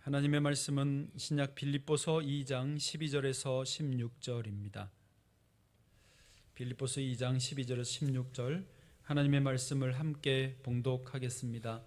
하나님의 말씀은 신약 빌립보서 2장 12절에서 16절입니다. 빌립보서 2장 12절에서 16절 하나님의 말씀을 함께 봉독하겠습니다.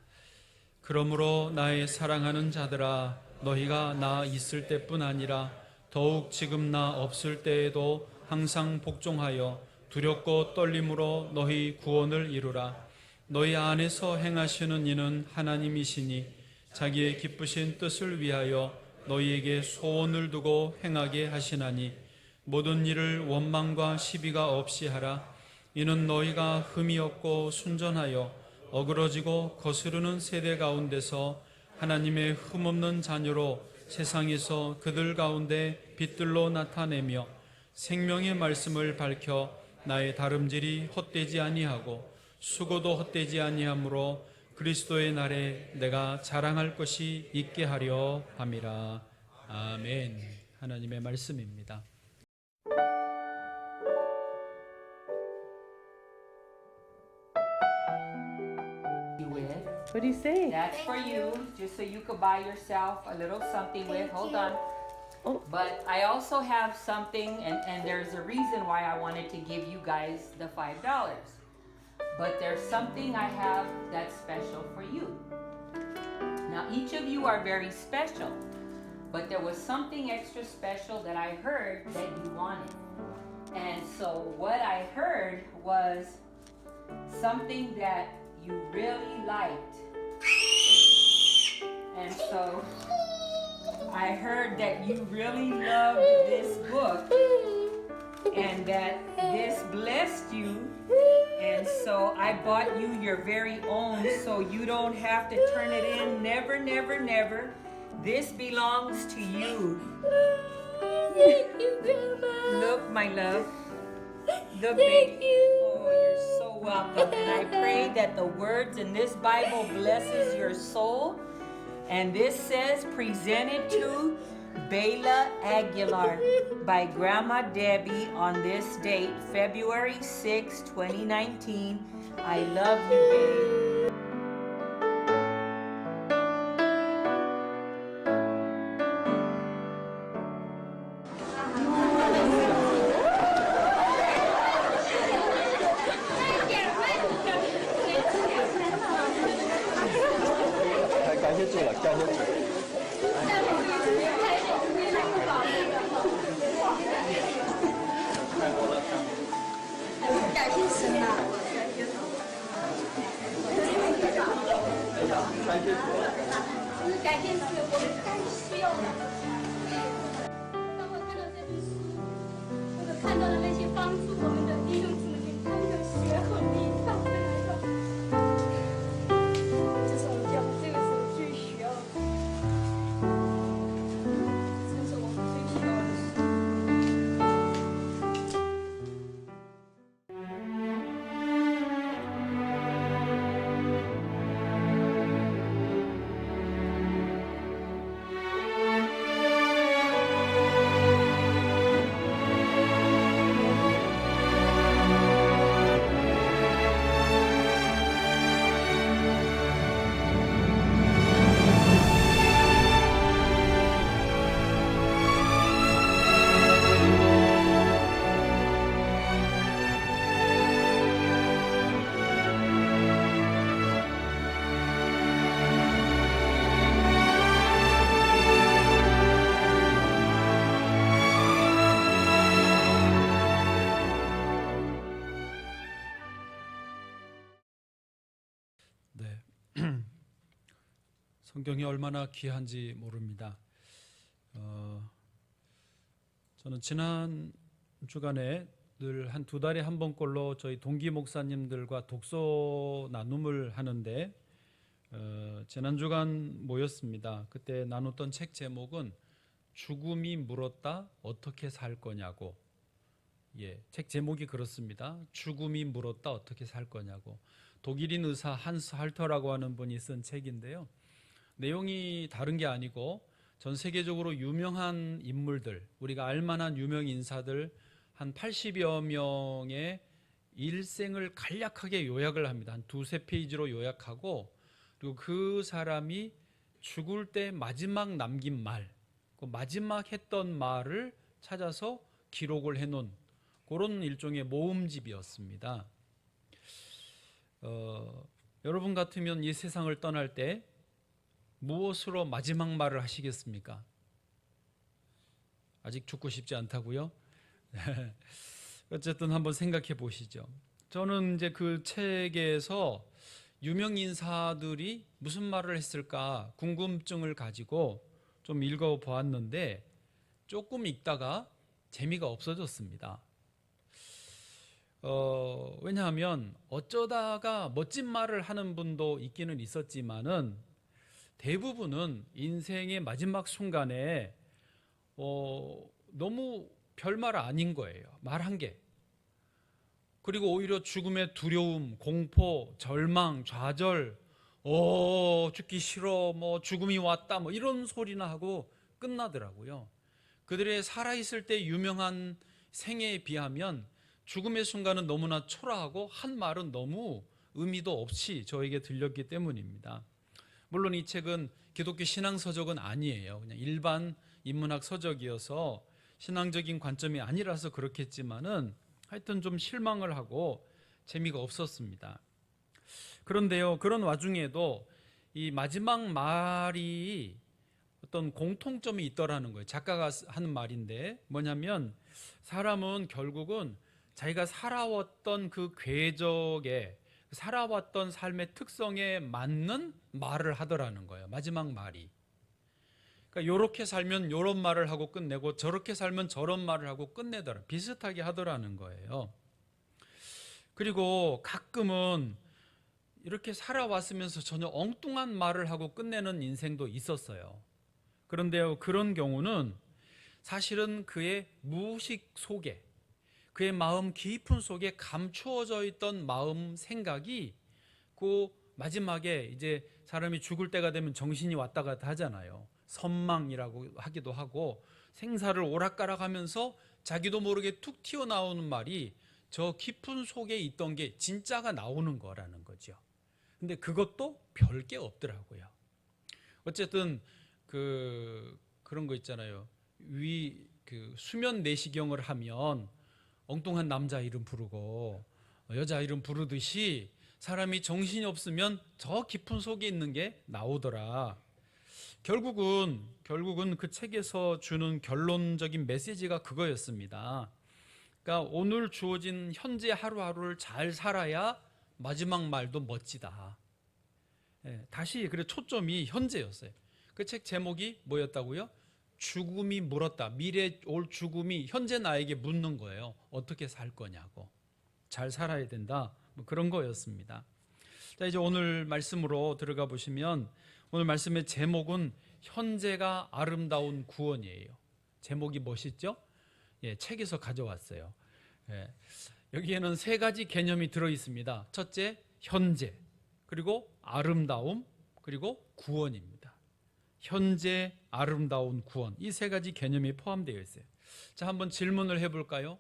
그러므로 나의 사랑하는 자들아, 너희가 나 있을 때뿐 아니라 더욱 지금 나 없을 때에도 항상 복종하여 두렵고 떨림으로 너희 구원을 이루라. 너희 안에서 행하시는 이는 하나님이시니 자기의 기쁘신 뜻을 위하여 너희에게 소원을 두고 행하게 하시나니 모든 일을 원망과 시비가 없이 하라. 이는 너희가 흠이 없고 순전하여 어그러지고 거스르는 세대 가운데서 하나님의 흠없는 자녀로 세상에서 그들 가운데 빛들로 나타내며 생명의 말씀을 밝혀 나의 다름질이 헛되지 아니하고 수고도 헛되지 아니하므로 그리스도의 날에 내가 자랑할 것이 있게 하려 함이라. 아멘. 하나님의 말씀입니다. What do you say? That's for you, just so you could buy yourself a little something with. Hold on. Oh. But I also have something, and there's a reason why I wanted to give you guys the $5. But there's something I have that's special for you. Now, each of you are very special, but there was something extra special that I heard that you wanted. And so what I heard was something that you really liked. And so I heard that you really loved this book and that this blessed you. And so I bought you your very own so you don't have to turn it in. Never, never, never. This belongs to you. Thank you, Grandma. Look, my love. Look, Thank baby. you. Oh, you're so welcome. And I pray that the words in this Bible blesses your soul. And this says, presented to Bela Aguilar by Grandma Debbie on this date, February 6, 2019. I love you, babe. 네. 성경이 얼마나 귀한지 모릅니다. 저는 지난 주간에 늘 한 2달에 한 번꼴로 저희 동기 목사님들과 독서 나눔을 하는데 지난 주간 모였습니다. 그때 나눴던 책 제목은 죽음이 물었다 어떻게 살 거냐고. 책 제목이 그렇습니다. 죽음이 물었다 어떻게 살 거냐고. 독일인 의사 한스 할터라고 하는 분이 쓴 책인데요. 내용이 다른 게 아니고 전 세계적으로 유명한 인물들, 우리가 알만한 유명 인사들 한 80여 명의 일생을 간략하게 요약을 합니다. 한 2-3 페이지로 요약하고, 그리고 그 사람이 죽을 때 마지막 남긴 말, 그 마지막 했던 말을 찾아서 기록을 해놓은 그런 일종의 모음집이었습니다. 여러분 같으면 이 세상을 떠날 때 무엇으로 마지막 말을 하시겠습니까? 아직 죽고 싶지 않다고요? 어쨌든 한번 생각해 보시죠. 저는 이제 그 책에서 유명 인사들이 무슨 말을 했을까 궁금증을 가지고 좀 읽어 보았는데 조금 읽다가 재미가 없어졌습니다. 왜냐하면 어쩌다가 멋진 말을 하는 분도 있기는 있었지만은 대부분은 인생의 마지막 순간에 너무 별말 아닌 거예요. 말한 게. 그리고 오히려 죽음의 두려움, 공포, 절망, 좌절, 죽기 싫어, 뭐 죽음이 왔다, 뭐 이런 소리나 하고 끝나더라고요. 그들의 살아있을 때 유명한 생애에 비하면 죽음의 순간은 너무나 초라하고 한 말은 너무 의미도 없이 저에게 들렸기 때문입니다. 물론 이 책은 기독교 신앙 서적은 아니에요. 그냥 일반 인문학 서적이어서 신앙적인 관점이 아니라서 그렇겠지만은 하여튼 좀 실망을 하고 재미가 없었습니다. 그런데요, 그런 와중에도 이 마지막 말이 어떤 공통점이 있더라는 거예요. 작가가 하는 말인데 뭐냐면 사람은 결국은 자기가 살아왔던 그 궤적에 살아왔던 삶의 특성에 맞는 말을 하더라는 거예요. 마지막 말이. 그러니까 이렇게 살면 이런 말을 하고 끝내고 저렇게 살면 저런 말을 하고 끝내더라. 비슷하게 하더라는 거예요. 그리고 가끔은 이렇게 살아왔으면서 전혀 엉뚱한 말을 하고 끝내는 인생도 있었어요. 그런데요, 그런 경우는 사실은 그의 무의식 속에, 그의 마음 깊은 속에 감추어져 있던 마음 생각이 그 마지막에 이제 사람이 죽을 때가 되면 정신이 왔다 갔다 하잖아요. 선망이라고 하기도 하고 생사를 오락가락하면서 자기도 모르게 툭 튀어나오는 말이 저 깊은 속에 있던 게 진짜가 나오는 거라는 거죠. 근데 그것도 별게 없더라고요. 어쨌든 그런 거 있잖아요. 수면 내시경을 하면 엉뚱한 남자 이름 부르고 여자 이름 부르듯이 사람이 정신이 없으면 저 깊은 속에 있는 게 나오더라. 결국은 그 책에서 주는 결론적인 메시지가 그거였습니다. 그러니까 오늘 주어진 현재 하루하루를 잘 살아야 마지막 말도 멋지다. 다시 그래 초점이 현재였어요. 그 책 제목이 뭐였다고요? 죽음이 물었다. 미래 올 죽음이 현재 나에게 묻는 거예요. 어떻게 살 거냐고. 잘 살아야 된다. 뭐 그런 거였습니다. 자, 이제 오늘 말씀으로 들어가 보시면 오늘 말씀의 제목은 현재가 아름다운 구원이에요. 제목이 멋있죠? 책에서 가져왔어요. 여기에는 세 가지 개념이 들어 있습니다. 첫째, 현재, 그리고 아름다움, 그리고 구원입니다. 현재, 아름다운 구원, 이 세 가지 개념이 포함되어 있어요. 자, 한번 질문을 해볼까요?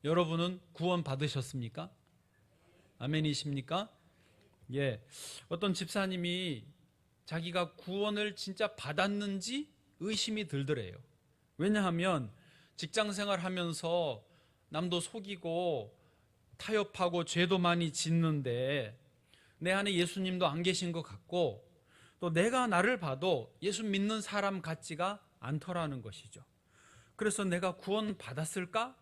여러분은 구원 받으셨습니까? 아멘이십니까? 어떤 집사님이 자기가 구원을 진짜 받았는지 의심이 들더래요. 왜냐하면 직장생활 하면서 남도 속이고 타협하고 죄도 많이 짓는데 내 안에 예수님도 안 계신 것 같고 또 내가 나를 봐도 예수 믿는 사람 같지가 않더라는 것이죠. 그래서 내가 구원 받았을까?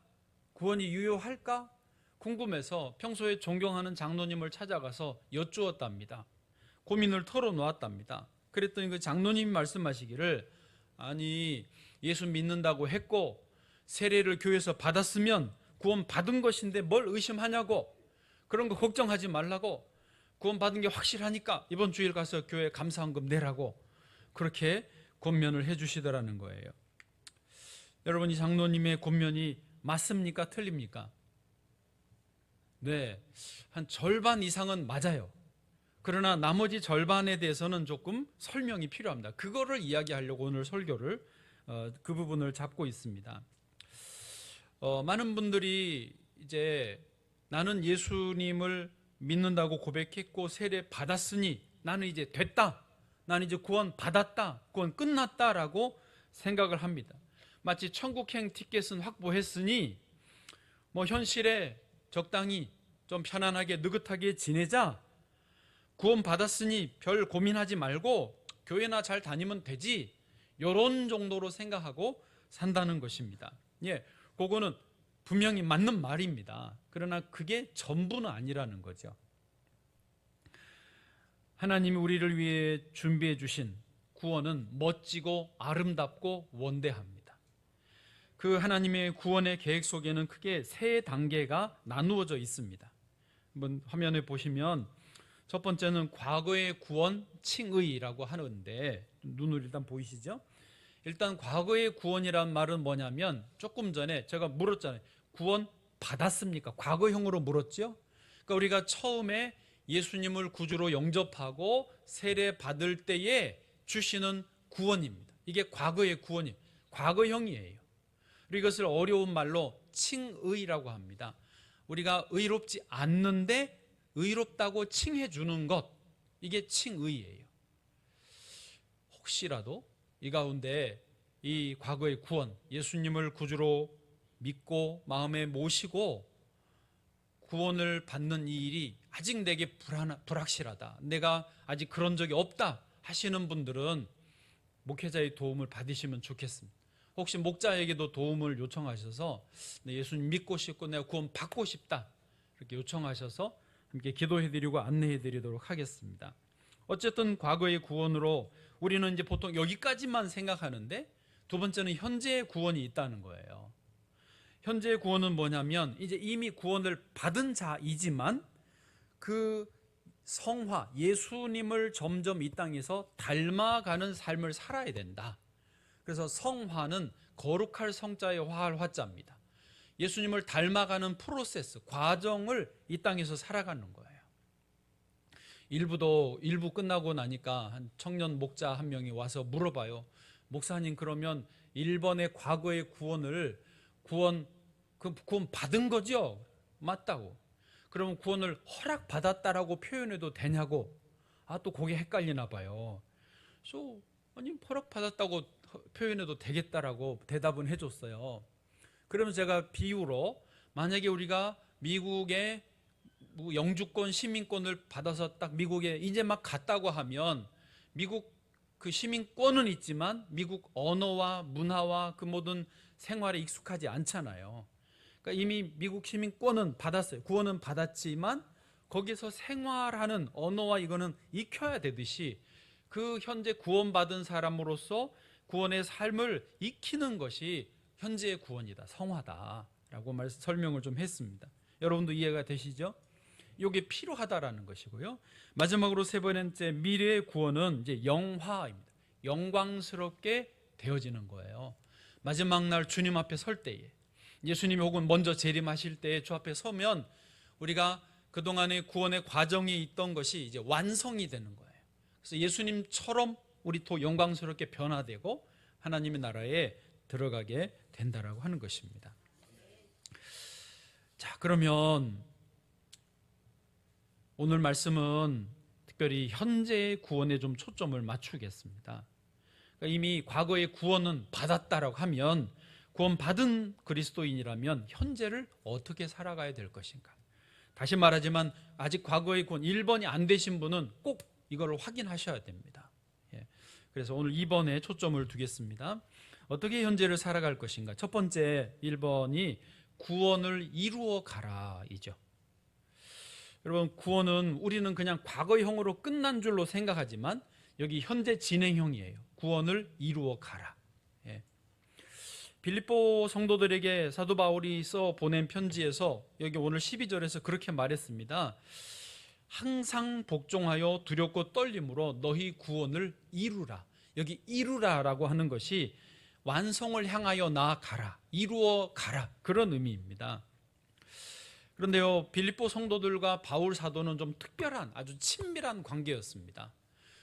구원이 유효할까? 궁금해서 평소에 존경하는 장로님을 찾아가서 여쭈었답니다. 고민을 털어놓았답니다. 그랬더니 그 장로님이 말씀하시기를 아니 예수 믿는다고 했고 세례를 교회에서 받았으면 구원 받은 것인데 뭘 의심하냐고, 그런 거 걱정하지 말라고, 구원 받은 게 확실하니까 이번 주일 가서 교회 감사헌금 내라고 그렇게 권면을 해주시더라는 거예요. 여러분, 이 장로님의 권면이 맞습니까? 틀립니까? 네, 한 절반 이상은 맞아요. 그러나 나머지 절반에 대해서는 조금 설명이 필요합니다. 그거를 이야기하려고 오늘 설교를 그 부분을 잡고 있습니다. 많은 분들이 이제 나는 예수님을 믿는다고 고백했고 세례 받았으니 나는 이제 됐다, 나는 이제 구원 받았다, 구원 끝났다라고 생각을 합니다. 마치 천국행 티켓은 확보했으니 뭐 현실에 적당히 좀 편안하게 느긋하게 지내자, 구원 받았으니 별 고민하지 말고 교회나 잘 다니면 되지, 이런 정도로 생각하고 산다는 것입니다. 예, 그거는 분명히 맞는 말입니다. 그러나 그게 전부는 아니라는 거죠. 하나님이 우리를 위해 준비해 주신 구원은 멋지고 아름답고 원대합니다. 그 하나님의 구원의 계획 속에는 크게 세 단계가 나누어져 있습니다. 한번 화면에 보시면 첫 번째는 과거의 구원 칭의라고 하는데, 눈으로 일단 보이시죠? 일단 과거의 구원이란 말은 뭐냐면, 조금 전에 제가 물었잖아요. 구원 받았습니까? 과거형으로 물었죠? 그러니까 우리가 처음에 예수님을 구주로 영접하고 세례 받을 때에 주시는 구원입니다. 이게 과거의 구원이에요. 과거형이에요. 그리고 이것을 어려운 말로 칭의라고 합니다. 우리가 의롭지 않는데 의롭다고 칭해 주는 것, 이게 칭의예요. 혹시라도 이 가운데 이 과거의 구원, 예수님을 구주로 믿고 마음에 모시고 구원을 받는 이 일이 아직 내게 불확실하다, 내가 아직 그런 적이 없다 하시는 분들은 목회자의 도움을 받으시면 좋겠습니다. 혹시 목자에게도 도움을 요청하셔서 예수님 믿고 싶고 내가 구원 받고 싶다, 이렇게 요청하셔서 함께 기도해드리고 안내해드리도록 하겠습니다. 어쨌든 과거의 구원으로 우리는 이제 보통 여기까지만 생각하는데, 두 번째는 현재의 구원이 있다는 거예요. 현재의 구원은 뭐냐면, 이제 이미 구원을 받은 자이지만 그 성화, 예수님을 점점 이 땅에서 닮아가는 삶을 살아야 된다. 그래서 성화는 거룩할 성자의 화할 화자입니다. 예수님을 닮아가는 프로세스, 과정을 이 땅에서 살아가는 거예요. 일부 끝나고 나니까 한 청년 목자 한 명이 와서 물어봐요. 목사님, 그러면 1번의 과거의 구원 받은 거죠? 맞다고. 그러면 구원을 허락받았다라고 표현해도 되냐고. 또 그게 헷갈리나 봐요. 그래서 아니, 허락받았다고 표현해도 되겠다라고 대답은 해줬어요. 그러면 제가 비유로, 만약에 우리가 미국의 영주권, 시민권을 받아서 딱 미국에 이제 막 갔다고 하면, 미국 그 시민권은 있지만 미국 언어와 문화와 그 모든 생활에 익숙하지 않잖아요. 그러니까 이미 미국 시민권은 받았어요. 구원은 받았지만 거기서 생활하는 언어와 이거는 익혀야 되듯이, 그 현재 구원받은 사람으로서 구원의 삶을 익히는 것이 현재의 구원이다, 성화다라고 설명을 좀 했습니다. 여러분도 이해가 되시죠? 이게 필요하다라는 것이고요. 마지막으로 세 번째, 미래의 구원은 이제 영화입니다. 영광스럽게 되어지는 거예요. 마지막 날 주님 앞에 설 때에, 예수님이 혹은 먼저 재림하실 때에 주 앞에 서면 우리가 그동안의 구원의 과정에 있던 것이 이제 완성이 되는 거예요. 그래서 예수님처럼 우리 또 영광스럽게 변화되고 하나님의 나라에 들어가게 된다라고 하는 것입니다. 자, 그러면 오늘 말씀은 특별히 현재의 구원에 좀 초점을 맞추겠습니다. 그러니까 이미 과거의 구원은 받았다라고 하면, 구원받은 그리스도인이라면 현재를 어떻게 살아가야 될 것인가. 다시 말하지만 아직 과거의 구원 1번이 안 되신 분은 꼭 이걸 확인하셔야 됩니다. 그래서 오늘 2번에 초점을 두겠습니다. 어떻게 현재를 살아갈 것인가. 첫 번째 1번이 구원을 이루어 가라이죠. 여러분, 구원은 우리는 그냥 과거형으로 끝난 줄로 생각하지만 여기 현재 진행형이에요. 구원을 이루어 가라. 빌립보 성도들에게 사도 바울이 써 보낸 편지에서 여기 오늘 12절에서 그렇게 말했습니다. 항상 복종하여 두렵고 떨림으로 너희 구원을 이루라. 여기 이루라라고 하는 것이 완성을 향하여 나아가라, 이루어 가라, 그런 의미입니다. 그런데요, 빌립보 성도들과 바울 사도는 좀 특별한, 아주 친밀한 관계였습니다.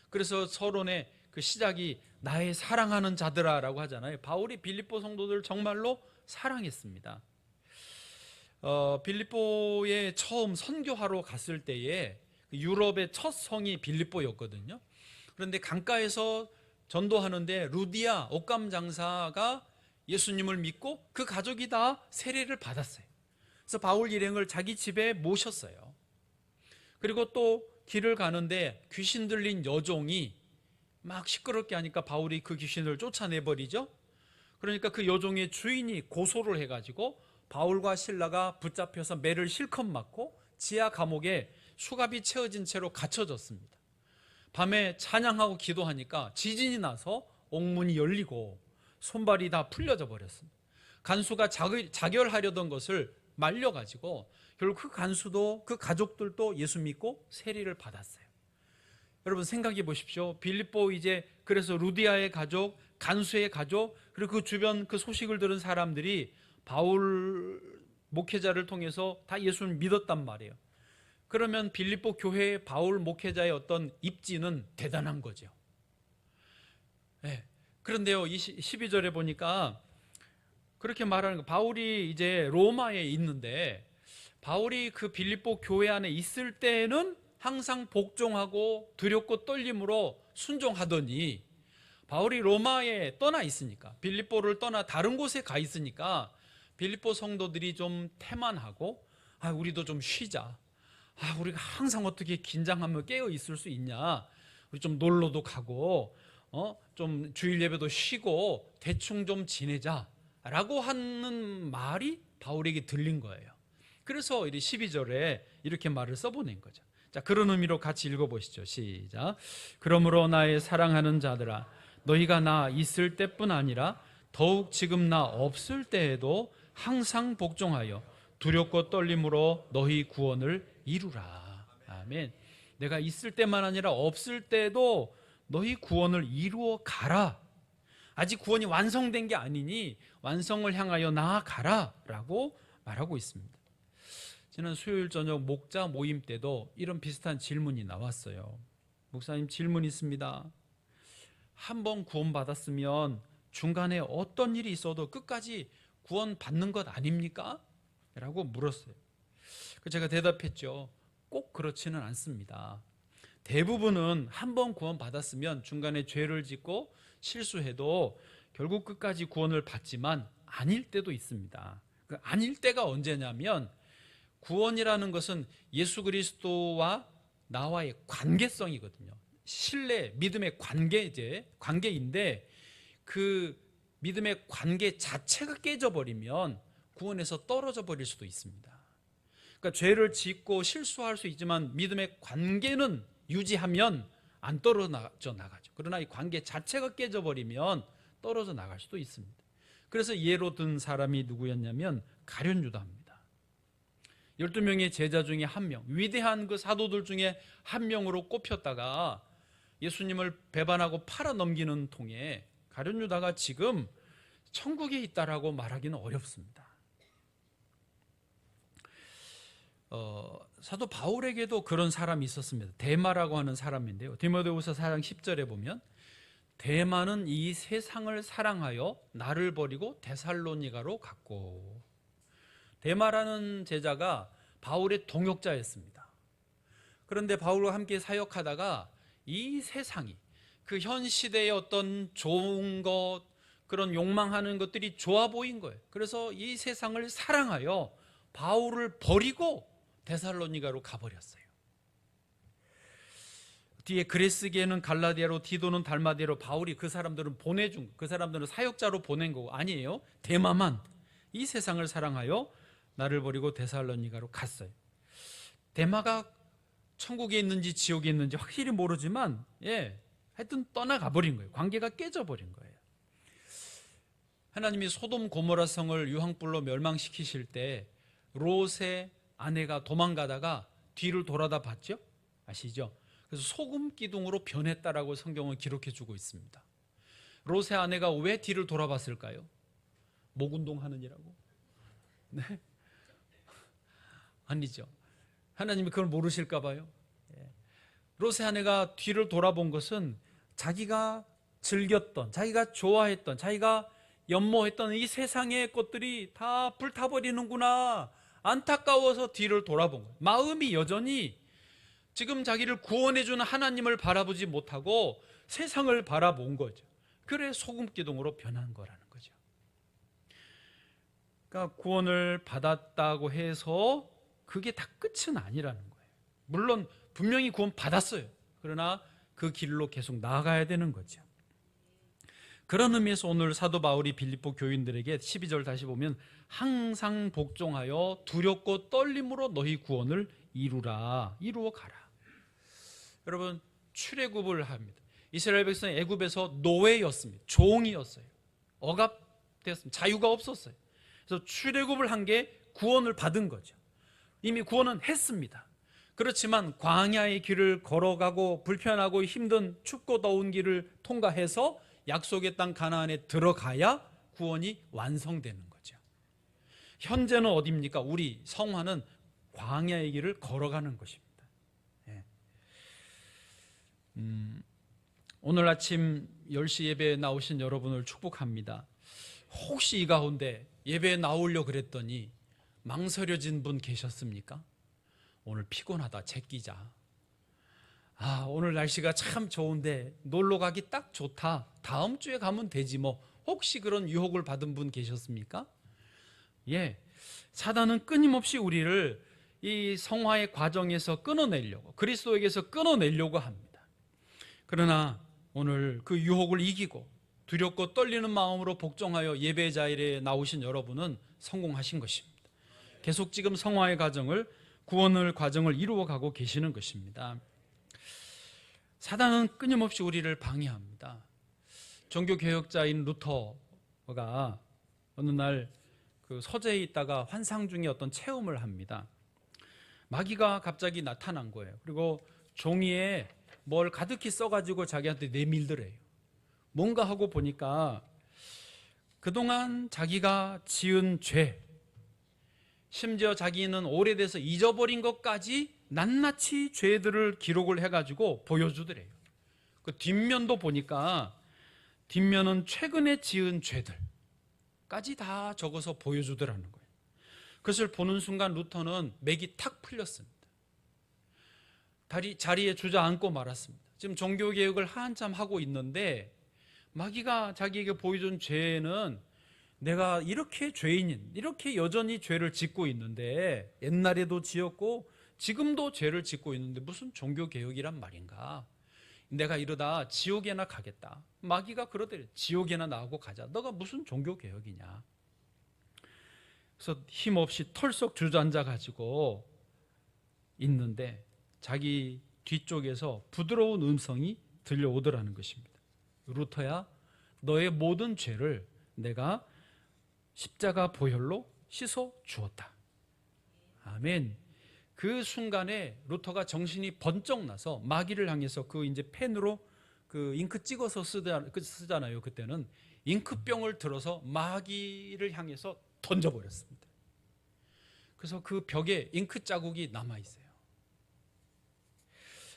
그래서 서론의 그 시작이 나의 사랑하는 자들아라고 하잖아요. 바울이 빌립보 성도들을 정말로 사랑했습니다. 빌립보에 처음 선교하러 갔을 때에 유럽의 첫 성이 빌립보였거든요. 그런데 강가에서 전도하는데 루디아 옷감 장사가 예수님을 믿고 그 가족이 다 세례를 받았어요. 그래서 바울 일행을 자기 집에 모셨어요. 그리고 또 길을 가는데 귀신 들린 여종이 막 시끄럽게 하니까 바울이 그 귀신을 쫓아내버리죠. 그러니까 그 여종의 주인이 고소를 해가지고 바울과 실라가 붙잡혀서 매를 실컷 맞고 지하 감옥에 수갑이 채워진 채로 갇혀졌습니다. 밤에 찬양하고 기도하니까 지진이 나서 옥문이 열리고 손발이 다 풀려져 버렸습니다. 간수가 자결하려던 것을 말려가지고 결국 그 간수도 그 가족들도 예수 믿고 세례를 받았어요. 여러분 생각해 보십시오. 빌립보 이제 그래서 루디아의 가족, 간수의 가족, 그리고 그 주변 그 소식을 들은 사람들이 바울 목회자를 통해서 다 예수를 믿었단 말이에요. 그러면 빌립보 교회의 바울 목회자의 어떤 입지는 대단한 거죠. 네. 그런데요, 12절에 보니까 그렇게 말하는 거, 바울이 이제 로마에 있는데 바울이 그 빌립보 교회 안에 있을 때는 항상 복종하고 두렵고 떨림으로 순종하더니 바울이 로마에 떠나 있으니까, 빌립보를 떠나 다른 곳에 가 있으니까 빌립보 성도들이 좀 태만하고 우리도 좀 쉬자. 우리가 항상 어떻게 긴장하며 깨어 있을 수 있냐. 우리 좀 놀러도 가고 좀 주일 예배도 쉬고 대충 좀 지내자 라고 하는 말이 바울에게 들린 거예요. 그래서 12절에 이렇게 말을 써보낸 거죠. 자, 그런 의미로 같이 읽어보시죠. 시작. 그러므로 나의 사랑하는 자들아, 너희가 나 있을 때뿐 아니라 더욱 지금 나 없을 때에도 항상 복종하여 두렵고 떨림으로 너희 구원을 이루라. 아멘. 내가 있을 때만 아니라 없을 때도 너희 구원을 이루어 가라. 아직 구원이 완성된 게 아니니 완성을 향하여 나아가라 라고 말하고 있습니다. 지난 수요일 저녁 목자 모임 때도 이런 비슷한 질문이 나왔어요. 목사님, 질문 있습니다. 한번 구원받았으면 중간에 어떤 일이 있어도 끝까지 구원받는 것 아닙니까? 라고 물었어요. 제가 대답했죠. 꼭 그렇지는 않습니다. 대부분은 한번 구원받았으면 중간에 죄를 짓고 실수해도 결국 끝까지 구원을 받지만 아닐 때도 있습니다. 그 아닐 때가 언제냐면, 구원이라는 것은 예수 그리스도와 나와의 관계성이거든요. 신뢰, 믿음의 관계인데 그 믿음의 관계 자체가 깨져버리면 구원에서 떨어져 버릴 수도 있습니다. 그러니까 죄를 짓고 실수할 수 있지만 믿음의 관계는 유지하면 안 떨어져 나가죠. 그러나 이 관계 자체가 깨져버리면 떨어져 나갈 수도 있습니다. 그래서 예로 든 사람이 누구였냐면 가룟 유다입니다. 12명의 제자 중에 한 명, 위대한 그 사도들 중에 한 명으로 꼽혔다가 예수님을 배반하고 팔아넘기는 통에 가룟 유다가 지금 천국에 있다라고 말하기는 어렵습니다. 사도 바울에게도 그런 사람이 있었습니다. 데마라고 하는 사람인데요. 디모데후서 4장 10절에 보면 데마는 이 세상을 사랑하여 나를 버리고 데살로니가로 갔고, 데마라는 제자가 바울의 동역자였습니다. 그런데 바울과 함께 사역하다가 이 세상이, 그 현 시대의 어떤 좋은 것, 그런 욕망하는 것들이 좋아 보인 거예요. 그래서 이 세상을 사랑하여 바울을 버리고 데살로니가로 가버렸어요. 뒤에 그레스게는 갈라디아로, 디도는 달마디아로 바울이 그 사람들은 그 사람들은 사역자로 보낸 거고, 아니에요. 데마만 이 세상을 사랑하여 나를 버리고 데살로니가로 갔어요. 데마가 천국에 있는지 지옥에 있는지 확실히 모르지만 하여튼 떠나가 버린 거예요. 관계가 깨져버린 거예요. 하나님이 소돔 고모라 성을 유황불로 멸망시키실 때 롯의 아내가 도망가다가 뒤를 돌아다 봤죠? 아시죠? 그래서 소금 기둥으로 변했다라고 성경은 기록해 주고 있습니다. 롯의 아내가 왜 뒤를 돌아봤을까요? 목 운동하느니라고? 네? 아니죠. 하나님이 그걸 모르실까 봐요. 롯의 아내가 뒤를 돌아본 것은 자기가 즐겼던, 자기가 좋아했던, 자기가 연모했던 이 세상의 것들이 다 불타버리는구나, 안타까워서 뒤를 돌아본 거예요. 마음이 여전히 지금 자기를 구원해주는 하나님을 바라보지 못하고 세상을 바라본 거죠. 그래 소금 기둥으로 변한 거라는 거죠. 그러니까 구원을 받았다고 해서 그게 다 끝은 아니라는 거예요. 물론 분명히 구원 받았어요. 그러나 그 길로 계속 나아가야 되는 거죠. 그런 의미에서 오늘 사도 바울이 빌립보 교인들에게 12절 다시 보면 항상 복종하여 두렵고 떨림으로 너희 구원을 이루어 가라. 여러분 출애굽을 합니다. 이스라엘 백성이 애굽에서 노예였습니다. 종이었어요. 억압되었습니다. 자유가 없었어요. 그래서 출애굽을 한 게 구원을 받은 거죠. 이미 구원은 했습니다. 그렇지만 광야의 길을 걸어가고 불편하고 힘든 춥고 더운 길을 통과해서 약속의 땅 가나안에 들어가야 구원이 완성되는 거죠. 현재는 어디입니까? 우리 성화는 광야의 길을 걸어가는 것입니다. 오늘 아침 10시 예배에 나오신 여러분을 축복합니다. 혹시 이 가운데 예배에 나오려고 그랬더니 망설여진 분 계셨습니까? 오늘 피곤하다, 제끼자. 오늘 날씨가 참 좋은데 놀러 가기 딱 좋다. 다음 주에 가면 되지 뭐. 혹시 그런 유혹을 받은 분 계셨습니까? 예, 사단은 끊임없이 우리를 이 성화의 과정에서 끊어내려고, 그리스도에게서 끊어내려고 합니다. 그러나 오늘 그 유혹을 이기고 두렵고 떨리는 마음으로 복종하여 예배 자리에 나오신 여러분은 성공하신 것입니다. 계속 지금 성화의 과정을, 구원의 과정을 이루어가고 계시는 것입니다. 사단은 끊임없이 우리를 방해합니다. 종교개혁자인 루터가 어느 날 그 서재에 있다가 환상 중에 어떤 체험을 합니다. 마귀가 갑자기 나타난 거예요. 그리고 종이에 뭘 가득히 써가지고 자기한테 내밀더래요. 뭔가 하고 보니까 그동안 자기가 지은 죄, 심지어 자기는 오래돼서 잊어버린 것까지 낱낱이 죄들을 기록을 해가지고 보여주더래요. 그 뒷면도 보니까 뒷면은 최근에 지은 죄들까지 다 적어서 보여주더라는 거예요. 그것을 보는 순간 루터는 맥이 탁 풀렸습니다. 자리에 주저앉고 말았습니다. 지금 종교개혁을 한참 하고 있는데 마귀가 자기에게 보여준 죄는 내가 이렇게 죄인인, 이렇게 여전히 죄를 짓고 있는데, 옛날에도 지었고 지금도 죄를 짓고 있는데 무슨 종교개혁이란 말인가? 내가 이러다 지옥에나 가겠다. 마귀가 그러더래. 지옥에나 나하고 가자. 너가 무슨 종교개혁이냐? 그래서 힘없이 털썩 주저앉아가지고 있는데 자기 뒤쪽에서 부드러운 음성이 들려오더라는 것입니다. 루터야, 너의 모든 죄를 내가 십자가 보혈로 씻어 주었다. 아멘. 그 순간에 루터가 정신이 번쩍 나서 마귀를 향해서 그 이제 펜으로 그 잉크 찍어서 쓰잖아요. 그때는 잉크병을 들어서 마귀를 향해서 던져버렸습니다. 그래서 그 벽에 잉크 자국이 남아 있어요.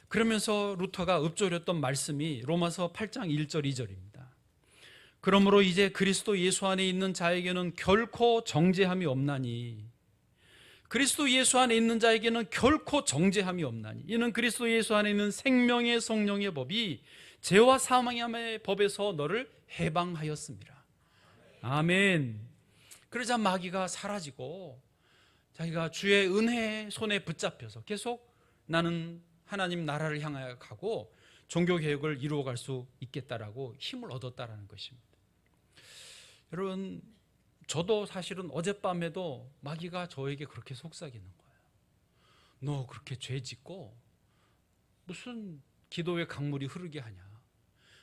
그러면서 루터가 읊조렸던 말씀이 로마서 8장 1절 2절입니다. 그러므로 이제 그리스도 예수 안에 있는 자에게는 결코 정죄함이 없나니, 그리스도 예수 안에 있는 자에게는 결코 정죄함이 없나니, 이는 그리스도 예수 안에 있는 생명의 성령의 법이 죄와 사망의 법에서 너를 해방하였습니다. 아멘. 그러자 마귀가 사라지고 자기가 주의 은혜의 손에 붙잡혀서 계속 나는 하나님 나라를 향하여 가고 종교개혁을 이루어갈 수 있겠다라고 힘을 얻었다라는 것입니다. 여러분, 저도 사실은 어젯밤에도 마귀가 저에게 그렇게 속삭이는 거예요. 너 그렇게 죄 짓고 무슨 기도의 강물이 흐르게 하냐,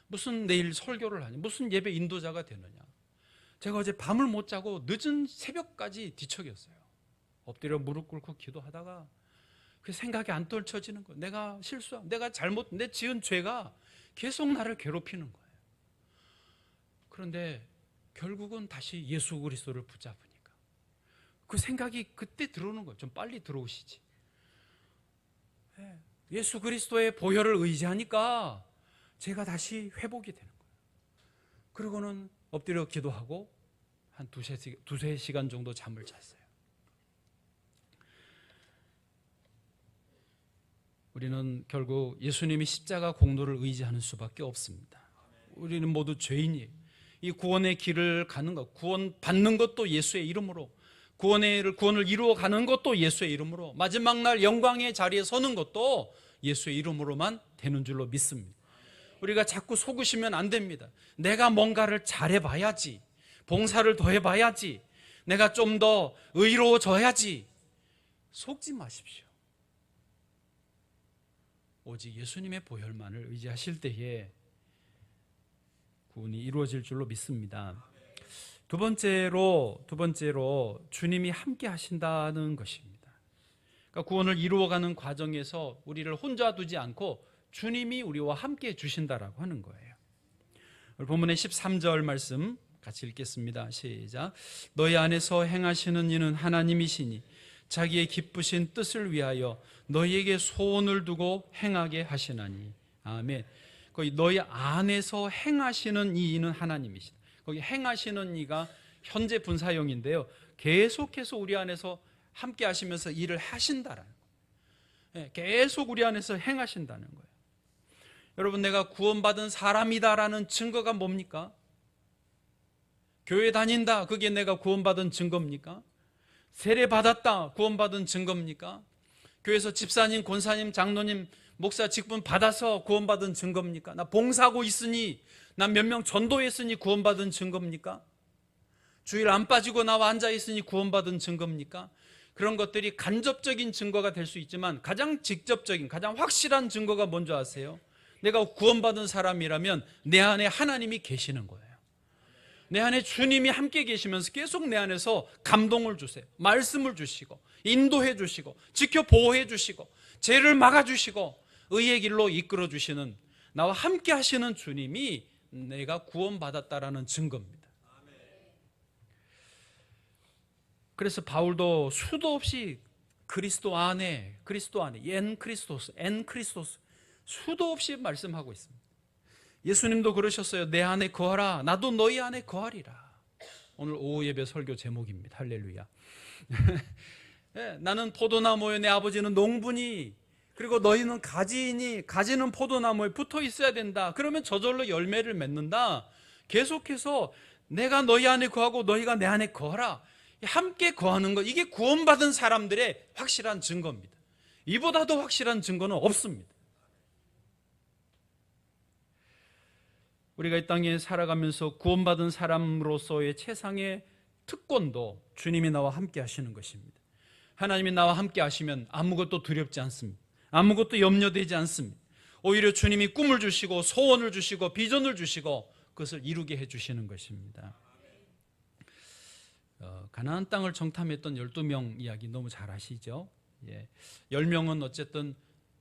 무슨 내일 설교를 하냐, 무슨 예배 인도자가 되느냐. 제가 어제 밤을 못 자고 늦은 새벽까지 뒤척였어요. 엎드려 무릎 꿇고 기도하다가 그 생각이 안 떨쳐지는 거예요. 내가 실수한, 내가 내 지은 죄가 계속 나를 괴롭히는 거예요. 그런데 결국은 다시 예수 그리스도를 붙잡으니까 그 생각이 그때 들어오는 거예요. 좀 빨리 들어오시지. 예수 그리스도의 보혈을 의지하니까 제가 다시 회복이 되는 거예요. 그리고는 엎드려 기도하고 한 두세 시간 정도 잠을 잤어요. 우리는 결국 예수님이 십자가 공로를 의지하는 수밖에 없습니다. 우리는 모두 죄인이에요. 이 구원의 길을 가는 것, 구원 받는 것도 예수의 이름으로, 구원을 이루어 가는 것도 예수의 이름으로, 마지막 날 영광의 자리에 서는 것도 예수의 이름으로만 되는 줄로 믿습니다. 우리가 자꾸 속으시면 안 됩니다. 내가 뭔가를 잘해봐야지, 봉사를 더 해봐야지, 내가 좀 더 의로워져야지. 속지 마십시오. 오직 예수님의 보혈만을 의지하실 때에 구원이 이루어질 줄로 믿습니다. 두 번째로 주님이 함께 하신다는 것입니다. 그러니까 구원을 이루어가는 과정에서 우리를 혼자 두지 않고 주님이 우리와 함께 해 주신다라고 하는 거예요. 오늘 본문의 13절 말씀 같이 읽겠습니다. 시작. 너희 안에서 행하시는 이는 하나님이시니 자기의 기쁘신 뜻을 위하여 너희에게 소원을 두고 행하게 하시나니. 아멘. 거기 너희 안에서 행하시는 이는 하나님이시다. 거기 행하시는 이가 현재 분사형인데요, 계속해서 우리 안에서 함께 하시면서 일을 하신다라는 거예요. 계속 우리 안에서 행하신다는 거예요. 여러분, 내가 구원받은 사람이다라는 증거가 뭡니까? 교회 다닌다, 그게 내가 구원받은 증거입니까? 세례 받았다, 구원받은 증거입니까? 교회에서 집사님, 권사님, 장로님, 목사 직분 받아서 구원받은 증거입니까? 나 봉사하고 있으니, 난 몇 명 전도했으니 구원받은 증거입니까? 주일 안 빠지고 나와 앉아있으니 구원받은 증거입니까? 그런 것들이 간접적인 증거가 될 수 있지만 가장 직접적인, 가장 확실한 증거가 뭔지 아세요? 내가 구원받은 사람이라면 내 안에 하나님이 계시는 거예요. 내 안에 주님이 함께 계시면서 계속 내 안에서 감동을 주세요. 말씀을 주시고, 인도해 주시고, 지켜 보호해 주시고, 죄를 막아 주시고, 의의 길로 이끌어 주시는, 나와 함께 하시는 주님이 내가 구원받았다라는 증거입니다. 그래서 바울도 수도 없이 그리스도 안에, 엔 크리스토스 수도 없이 말씀하고 있습니다. 예수님도 그러셨어요. 내 안에 거하라, 나도 너희 안에 거하리라. 오늘 오후 예배 설교 제목입니다. 할렐루야. 네, 나는 포도나무에 내 아버지는 농부니, 그리고 너희는 가지이니 가지는 포도나무에 붙어 있어야 된다. 그러면 저절로 열매를 맺는다. 계속해서 내가 너희 안에 거하고 너희가 내 안에 거하라. 함께 거하는 것, 이게 구원받은 사람들의 확실한 증거입니다. 이보다도 확실한 증거는 없습니다. 우리가 이 땅에 살아가면서 구원받은 사람으로서의 최상의 특권도 주님이 나와 함께 하시는 것입니다. 하나님이 나와 함께 하시면 아무것도 두렵지 않습니다. 아무것도 염려되지 않습니다. 오히려 주님이 꿈을 주시고 소원을 주시고 비전을 주시고 그것을 이루게 해주시는 것입니다. 가나안 땅을 정탐했던 12명 이야기 너무 잘 아시죠? 10명은 어쨌든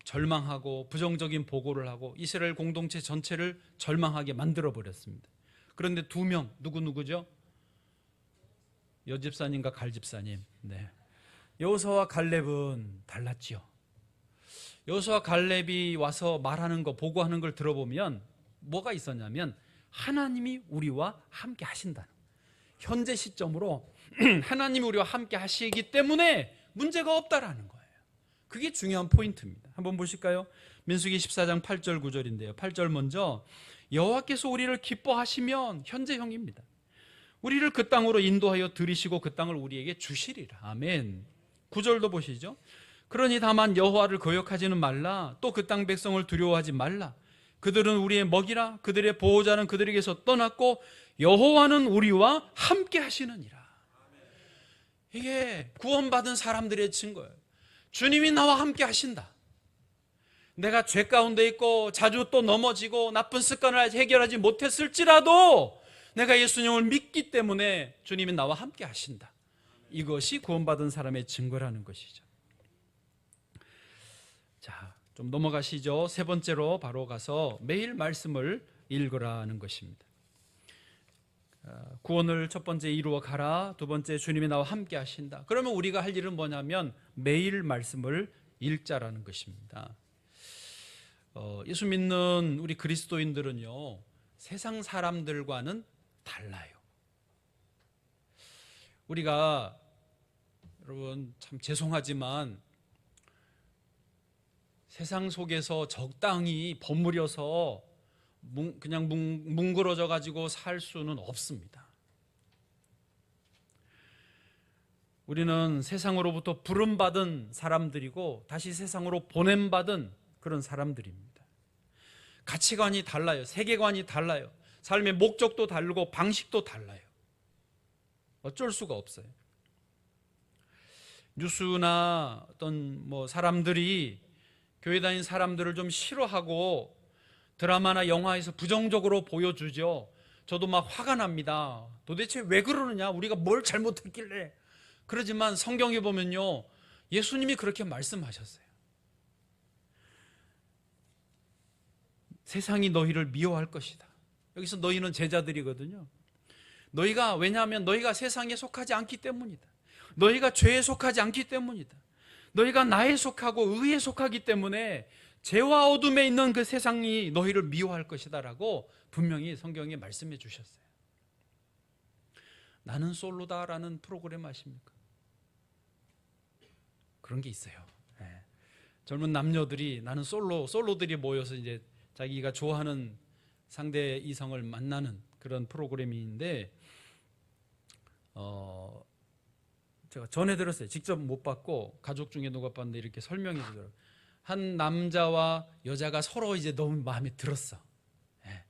절망하고 부정적인 보고를 하고 이스라엘 공동체 전체를 절망하게 만들어버렸습니다. 그런데 2명, 누구죠? 여집사님과 갈집사님. 여호수아와 갈렙은 달랐죠. 여호수아와 갈렙이 와서 말하는 거, 보고하는 걸 들어보면 뭐가 있었냐면 하나님이 우리와 함께 하신다는, 현재 시점으로 하나님이 우리와 함께 하시기 때문에 문제가 없다라는 거예요. 그게 중요한 포인트입니다. 한번 보실까요? 민수기 14장 8절 9절인데요. 8절 먼저, 여호와께서 우리를 기뻐하시면, 현재형입니다. 우리를 그 땅으로 인도하여 들이시고 그 땅을 우리에게 주시리라. 아멘. 9절도 보시죠. 그러니 다만 여호와를 거역하지는 말라. 또 그 땅 백성을 두려워하지 말라. 그들은 우리의 먹이라. 그들의 보호자는 그들에게서 떠났고 여호와는 우리와 함께 하시느니라. 이게 구원받은 사람들의 증거예요. 주님이 나와 함께 하신다. 내가 죄 가운데 있고 자주 또 넘어지고 나쁜 습관을 해결하지 못했을지라도 내가 예수님을 믿기 때문에 주님이 나와 함께 하신다. 이것이 구원받은 사람의 증거라는 것이죠. 자, 좀 넘어가시죠. 세 번째로 바로 가서 매일 말씀을 읽으라는 것입니다. 구원을 첫 번째 이루어 가라. 두 번째, 주님이 나와 함께 하신다. 그러면 우리가 할 일은 뭐냐면 매일 말씀을 읽자라는 것입니다. 예수 믿는 우리 그리스도인들은요, 세상 사람들과는 달라요. 우리가, 여러분 참 죄송하지만 세상 속에서 적당히 버무려서 그냥 뭉그러져 가지고 살 수는 없습니다. 우리는 세상으로부터 부름받은 사람들이고 다시 세상으로 보냄받은 그런 사람들입니다. 가치관이 달라요. 세계관이 달라요. 삶의 목적도 다르고 방식도 달라요. 어쩔 수가 없어요. 뉴스나 어떤 사람들이 교회 다니는 사람들을 좀 싫어하고 드라마나 영화에서 부정적으로 보여주죠. 저도 막 화가 납니다. 도대체 왜 그러느냐? 우리가 뭘 잘못했길래? 그러지만 성경에 보면요, 예수님이 그렇게 말씀하셨어요. 세상이 너희를 미워할 것이다. 여기서 너희는 제자들이거든요. 왜냐하면 너희가 세상에 속하지 않기 때문이다. 너희가 죄에 속하지 않기 때문이다. 너희가 나에 속하고 의에 속하기 때문에 죄와 어둠에 있는 그 세상이 너희를 미워할 것이다 라고 분명히 성경에 말씀해 주셨어요. 나는 솔로다라는 프로그램 아십니까? 그런 게 있어요. 네. 젊은 남녀들이 나는 솔로들이 모여서 이제 자기가 좋아하는 상대 이성을 만나는 그런 프로그램인데 제가 전해 들었어요. 직접 못 봤고 가족 중에 누가 봤는데 이렇게 설명해 주더라고요. 한 남자와 여자가 서로 이제 너무 마음에 들었어. 예.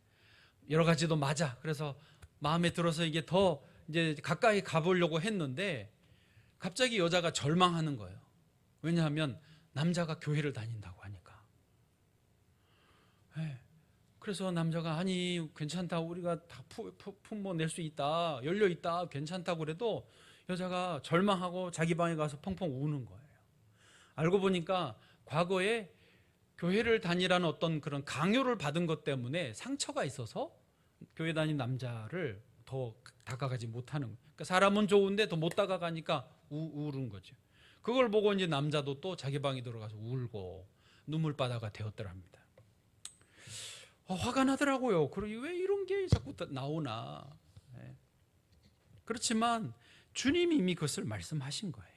여러 가지도 맞아. 그래서 마음에 들어서 이게 더 이제 가까이 가보려고 했는데 갑자기 여자가 절망하는 거예요. 왜냐하면 남자가 교회를 다닌다고 하니까. 예. 그래서 남자가 아니 괜찮다. 우리가 다 품모 낼 수 있다. 열려 있다. 괜찮다고 그래도 여자가 절망하고 자기 방에 가서 펑펑 우는 거예요. 알고 보니까 과거에 교회를 다니라는 어떤 그런 강요를 받은 것 때문에 상처가 있어서 교회 다닌 남자를 더 다가가지 못하는 거예요. 그러니까 사람은 좋은데 더 못 다가가니까 우는 거죠. 그걸 보고 이제 남자도 또 자기 방에 들어가서 울고 눈물바다가 되었더랍니다. 화가 나더라고요. 그러니 왜 이런 게 자꾸 나오나. 네. 그렇지만 주님이 이미 그것을 말씀하신 거예요.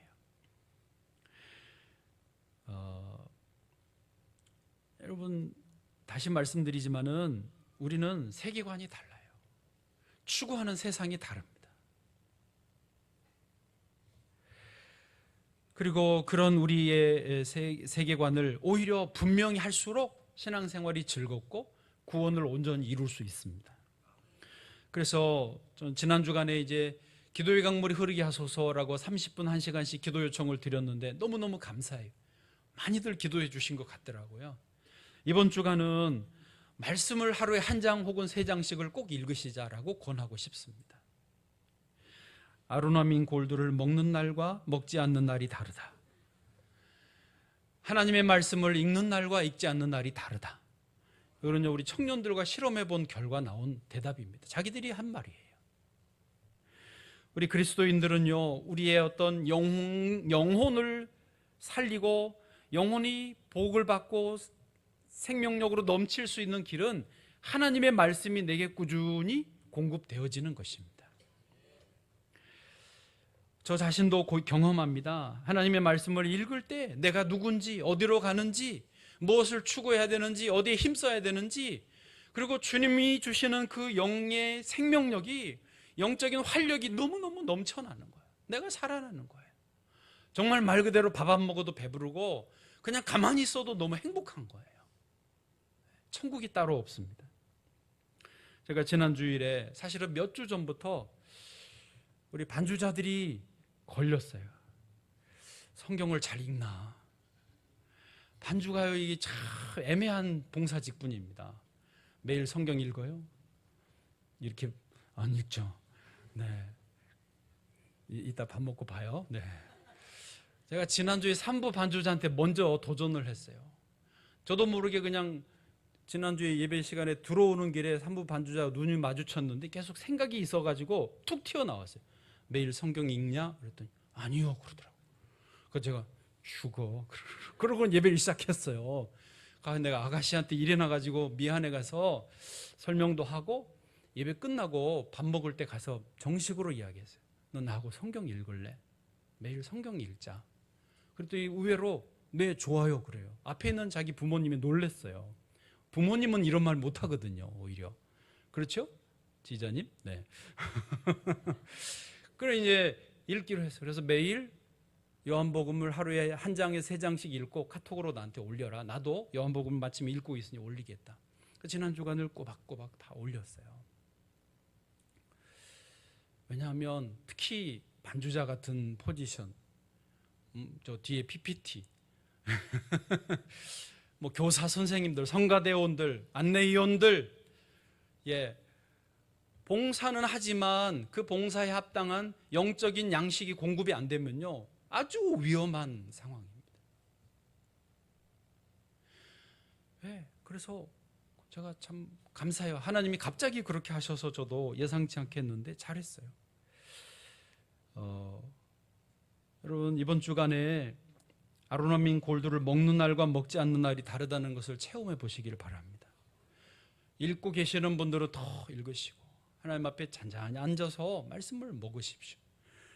여러분 다시 말씀드리지만은 우리는 세계관이 달라요. 추구하는 세상이 다릅니다. 그리고 그런 우리의 세계관을 오히려 분명히 할수록 신앙생활이 즐겁고 구원을 온전히 이룰 수 있습니다. 그래서 전 지난 주간에 이제 기도의 강물이 흐르게 하소서라고 30분 1시간씩 기도 요청을 드렸는데 너무너무 감사해요. 많이들 기도해 주신 것 같더라고요. 이번 주간은 말씀을 하루에 1장 혹은 3장씩을 꼭 읽으시자라고 권하고 싶습니다. 아로나민 골드를 먹는 날과 먹지 않는 날이 다르다. 하나님의 말씀을 읽는 날과 읽지 않는 날이 다르다. 이거는요, 우리 청년들과 실험해 본 결과 나온 대답입니다. 자기들이 한 말이에요. 우리 그리스도인들은요, 우리의 어떤 영혼을 살리고 영혼이 복을 받고 생명력으로 넘칠 수 있는 길은 하나님의 말씀이 내게 꾸준히 공급되어지는 것입니다. 저 자신도 경험합니다. 하나님의 말씀을 읽을 때 내가 누군지, 어디로 가는지, 무엇을 추구해야 되는지, 어디에 힘써야 되는지, 그리고 주님이 주시는 그 영의 생명력이, 영적인 활력이 너무너무 넘쳐나는 거예요. 내가 살아나는 거예요. 정말 말 그대로 밥 안 먹어도 배부르고 그냥 가만히 있어도 너무 행복한 거예요. 천국이 따로 없습니다. 제가 지난 주일에 사실은 몇 주 전부터 우리 반주자들이 걸렸어요. 성경을 잘 읽나. 반주가요, 이게 참 애매한 봉사 직분입니다. 매일 성경 읽어요? 이렇게 안 읽죠. 네. 이따 밥 먹고 봐요. 네. 제가 지난주에 3부 반주자한테 먼저 도전을 했어요. 저도 모르게 그냥 지난주에 예배 시간에 들어오는 길에 3부 반주자와 눈이 마주쳤는데 계속 생각이 있어가지고 툭 튀어나왔어요. 매일 성경 읽냐? 그랬더니 아니요 그러더라고요. 그래서 제가 죽어. 그러고 예배를 시작했어요. 내가 아가씨한테 일해나가지고 미안해 가서 설명도 하고 예배 끝나고 밥 먹을 때 가서 정식으로 이야기했어요. 너 나하고 성경 읽을래? 매일 성경 읽자. 그랬더니 의외로 네, 좋아요. 그래요. 앞에 있는 자기 부모님이 놀랬어요. 부모님은 이런 말 못하거든요, 오히려. 그렇죠? 지자님? 네. 그래 이제 읽기로 했어요. 그래서 매일 요한복음을 하루에 한 장에 3장씩 읽고 카톡으로 나한테 올려라. 나도 요한복음을 마침 읽고 있으니 올리겠다. 지난 주간을 꼬박꼬박 다 올렸어요. 왜냐하면 특히 반주자 같은 포지션, 저 뒤에 PPT, 뭐 교사 선생님들, 성가대원들, 안내위원들, 예, 봉사는 하지만 그 봉사에 합당한 영적인 양식이 공급이 안 되면요, 아주 위험한 상황입니다. 네, 그래서 제가 참 감사해요. 하나님이 갑자기 그렇게 하셔서 저도 예상치 않게 했는데 잘했어요. 여러분 이번 주간에 아로나민 골드를 먹는 날과 먹지 않는 날이 다르다는 것을 체험해 보시기를 바랍니다. 읽고 계시는 분들은 더 읽으시고 하나님 앞에 잔잔히 앉아서 말씀을 먹으십시오.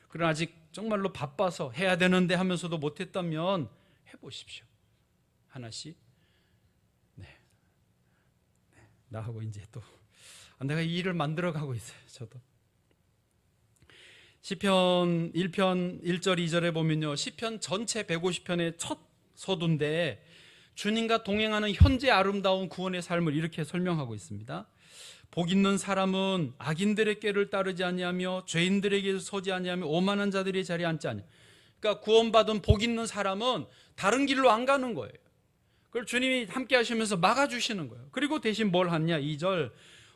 그러나 아직 정말로 바빠서 해야 되는데 하면서도 못했다면 해보십시오. 하나씩. 네. 나하고 이제 또 내가 이 일을 만들어가고 있어요. 저도. 시편 1편 1절 2절에 보면요, 시편 전체 150편의 첫 서두인데 주님과 동행하는 현재 아름다운 구원의 삶을 이렇게 설명하고 있습니다. 복 있는 사람은 악인들의 꾀를 따르지 아니하며 죄인들에게 서지 아니하며 오만한 자들의 자리에 앉지 아니하며. 그러니까 구원받은 복 있는 사람은 다른 길로 안 가는 거예요. 그걸 주님이 함께 하시면서 막아주시는 거예요. 그리고 대신 뭘 하냐, 2절,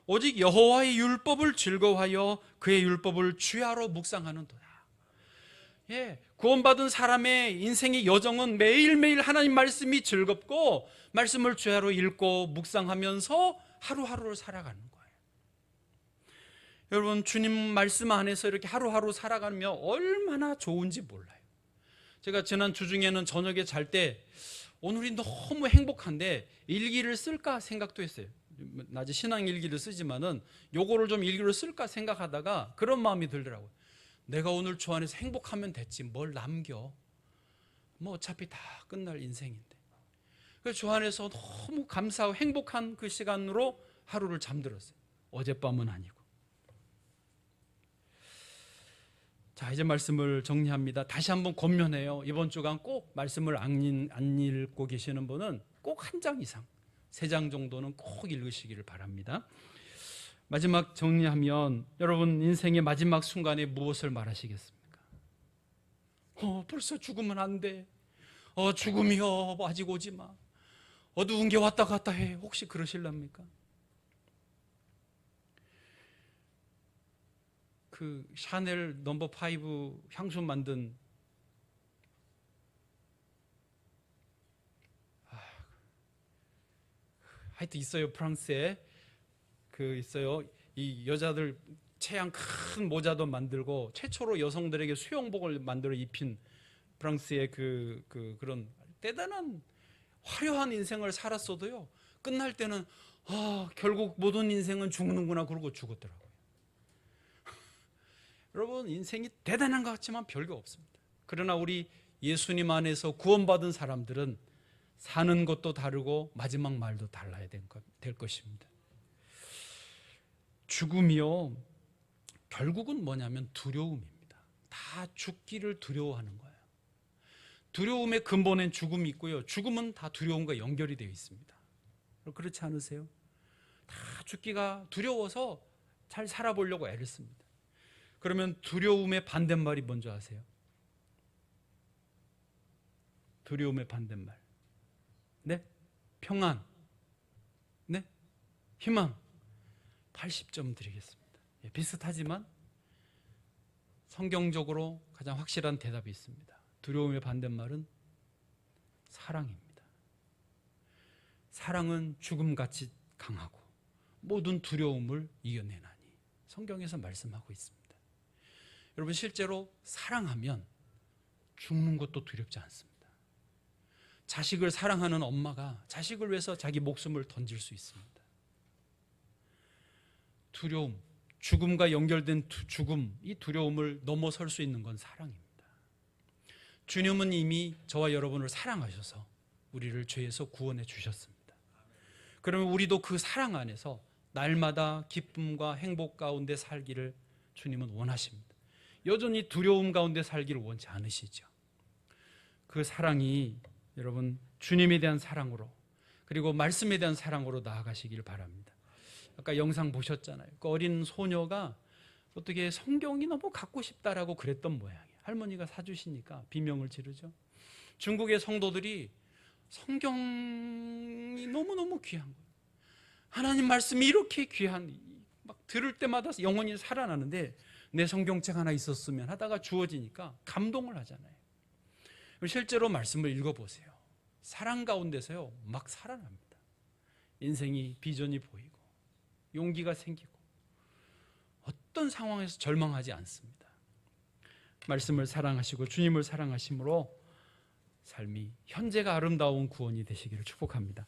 오직 여호와의 율법을 즐거워하여 그의 율법을 주야로 묵상하는도다. 예, 구원받은 사람의 인생의 여정은 매일매일 하나님 말씀이 즐겁고 말씀을 주야로 읽고 묵상하면서 하루하루를 살아가는 거예요. 여러분 주님 말씀 안에서 이렇게 하루하루 살아가면 얼마나 좋은지 몰라요. 제가 지난 주중에는 저녁에 잘 때 오늘이 너무 행복한데 일기를 쓸까 생각도 했어요. 낮에 신앙 일기를 쓰지만은 요거를 좀 일기로 쓸까 생각하다가 그런 마음이 들더라고요. 내가 오늘 주 안에서 행복하면 됐지 뭘 남겨. 뭐 어차피 다 끝날 인생인데. 그래서 주 안에서 너무 감사하고 행복한 그 시간으로 하루를 잠들었어요. 어젯밤은 아니고. 자, 이제 말씀을 정리합니다. 다시 한번 권면해요. 이번 주간 꼭 말씀을 안 읽고 계시는 분은 꼭 한 장 이상, 3장 정도는 꼭 읽으시기를 바랍니다. 마지막 정리하면 여러분 인생의 마지막 순간에 무엇을 말하시겠습니까? 벌써 죽으면 안 돼. 죽음이요 아직 오지 마. 어두운 게 왔다 갔다 해. 혹시 그러실랍니까? 그 샤넬 넘버 5 향수 만든 하여튼 있어요. 프랑스에 그 있어요. 이 여자들 체형 큰 모자도 만들고 최초로 여성들에게 수영복을 만들어 입힌 프랑스의 그런 대단한 화려한 인생을 살았어도요. 끝날 때는 결국 모든 인생은 죽는구나 그러고 죽었더라고요. 여러분 인생이 대단한 것 같지만 별거 없습니다. 그러나 우리 예수님 안에서 구원받은 사람들은 사는 것도 다르고 마지막 말도 달라야 될 것입니다. 죽음이요 결국은 뭐냐면 두려움입니다. 다 죽기를 두려워하는 거예요. 두려움의 근본엔 죽음이 있고요. 죽음은 다 두려움과 연결이 되어 있습니다. 그렇지 않으세요? 다 죽기가 두려워서 잘 살아보려고 애를 씁니다. 그러면 두려움의 반대말이 뭔지 아세요? 두려움의 반대말. 네? 평안. 네? 희망. 80점 드리겠습니다. 비슷하지만 성경적으로 가장 확실한 대답이 있습니다. 두려움의 반대말은 사랑입니다. 사랑은 죽음같이 강하고 모든 두려움을 이겨내나니 성경에서 말씀하고 있습니다. 여러분 실제로 사랑하면 죽는 것도 두렵지 않습니다. 자식을 사랑하는 엄마가 자식을 위해서 자기 목숨을 던질 수 있습니다. 두려움, 죽음과 연결된 죽음, 이 두려움을 넘어설 수 있는 건 사랑입니다. 주님은 이미 저와 여러분을 사랑하셔서 우리를 죄에서 구원해 주셨습니다. 그러면 우리도 그 사랑 안에서 날마다 기쁨과 행복 가운데 살기를 주님은 원하십니다. 여전히 두려움 가운데 살기를 원치 않으시죠. 그 사랑이 여러분 주님에 대한 사랑으로, 그리고 말씀에 대한 사랑으로 나아가시길 바랍니다. 아까 영상 보셨잖아요. 그 어린 소녀가 어떻게 성경이 너무 갖고 싶다라고 그랬던 모양이에요. 할머니가 사주시니까 비명을 지르죠. 중국의 성도들이 성경이 너무너무 귀한 거예요. 하나님 말씀이 이렇게 귀한, 막 들을 때마다 영혼이 살아나는데 내 성경책 하나 있었으면 하다가 주어지니까 감동을 하잖아요. 실제로 말씀을 읽어보세요. 사랑 가운데서요 막 살아납니다. 인생이 비전이 보이고 용기가 생기고 어떤 상황에서 절망하지 않습니다. 말씀을 사랑하시고 주님을 사랑하심으로 삶이 현재가 아름다운 구원이 되시기를 축복합니다.